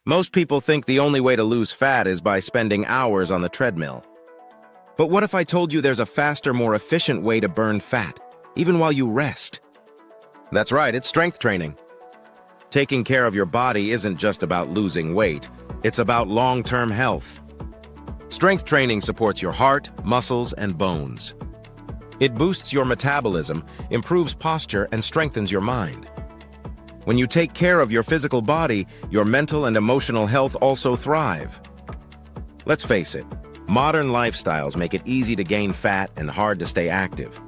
Most people think the only way to lose fat is by spending hours on the treadmill. But what if I told you there's a faster, more efficient way to burn fat, even while you rest? That's right, it's strength training. Taking care of your body isn't just about losing weight, it's about long-term health. Strength training supports your heart, muscles, and bones. It boosts your metabolism, improves posture, and strengthens your mind. When you take care of your physical body, your mental and emotional health also thrive. Let's face it, modern lifestyles make it easy to gain fat and hard to stay active.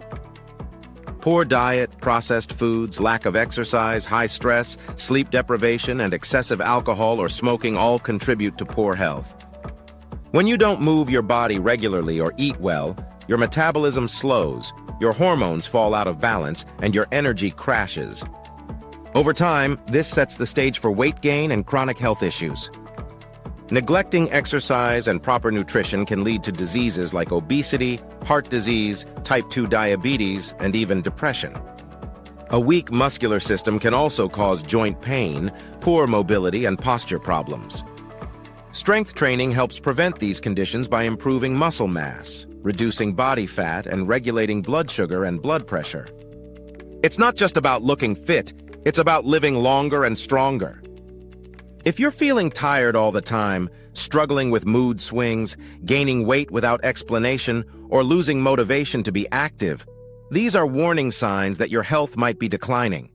Poor diet, processed foods, lack of exercise, high stress, sleep deprivation, and excessive alcohol or smoking all contribute to poor health. When you don't move your body regularly or eat well, your metabolism slows, your hormones fall out of balance, and your energy crashes. Over time, this sets the stage for weight gain and chronic health issues. Neglecting exercise and proper nutrition can lead to diseases like obesity, heart disease, type 2 diabetes, and even depression. A weak muscular system can also cause joint pain, poor mobility, and posture problems. Strength training helps prevent these conditions by improving muscle mass, reducing body fat, and regulating blood sugar and blood pressure. It's not just about looking fit, it's about living longer and stronger. If you're feeling tired all the time, struggling with mood swings, gaining weight without explanation, or losing motivation to be active, these are warning signs that your health might be declining.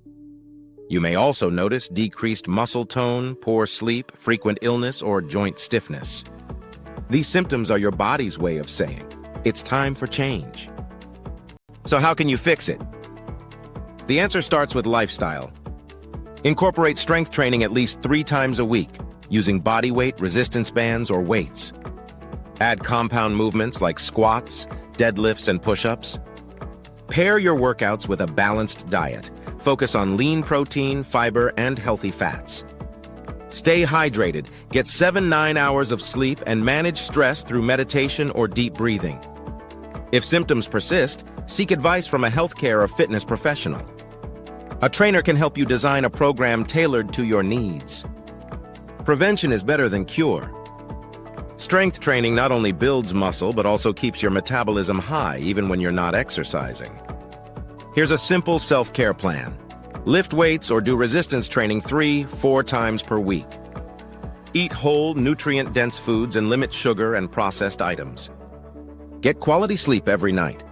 You may also notice decreased muscle tone, poor sleep, frequent illness, or joint stiffness. These symptoms are your body's way of saying, it's time for change. So how can you fix it? The answer starts with lifestyle. Incorporate strength training at least 3 times a week, using body weight, resistance bands, or weights. Add compound movements like squats, deadlifts, and push-ups. Pair your workouts with a balanced diet. Focus on lean protein, fiber, and healthy fats. Stay hydrated, get 7-9 hours of sleep, and manage stress through meditation or deep breathing. If symptoms persist, seek advice from a healthcare or fitness professional. A trainer can help you design a program tailored to your needs. Prevention is better than cure. Strength training not only builds muscle, but also keeps your metabolism high even when you're not exercising. Here's a simple self-care plan. Lift weights or do resistance training 3-4 times per week. Eat whole, nutrient-dense foods and limit sugar and processed items. Get quality sleep every night.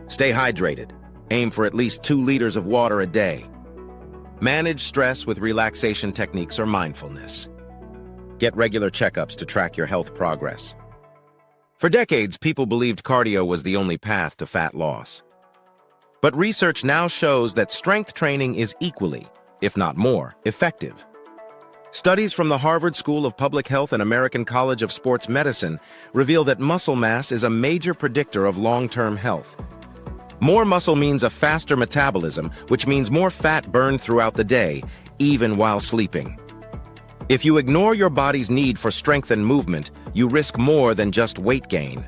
Stay hydrated. Aim for at least 2 liters of water a day. Manage stress with relaxation techniques or mindfulness. Get regular checkups to track your health progress. For decades, people believed cardio was the only path to fat loss. But research now shows that strength training is equally, if not more, effective. Studies from the Harvard School of Public Health and American College of Sports Medicine reveal that muscle mass is a major predictor of long-term health. More muscle means a faster metabolism, which means more fat burned throughout the day, even while sleeping. If you ignore your body's need for strength and movement, you risk more than just weight gain.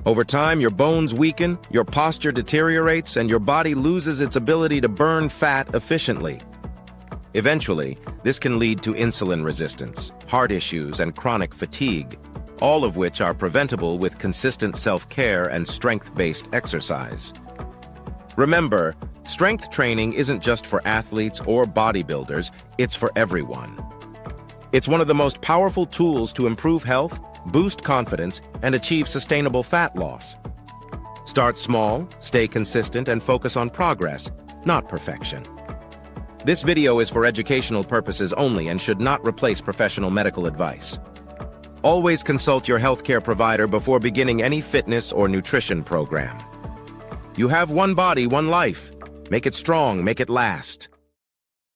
Over time, your bones weaken, your posture deteriorates, and your body loses its ability to burn fat efficiently. Eventually, this can lead to insulin resistance, heart issues, and chronic fatigue, all of which are preventable with consistent self-care and strength-based exercise. Remember, strength training isn't just for athletes or bodybuilders, it's for everyone. It's one of the most powerful tools to improve health, boost confidence, and achieve sustainable fat loss. Start small, stay consistent, and focus on progress, not perfection. This video is for educational purposes only and should not replace professional medical advice. Always consult your healthcare provider before beginning any fitness or nutrition program. You have one body, one life. Make it strong, make it last.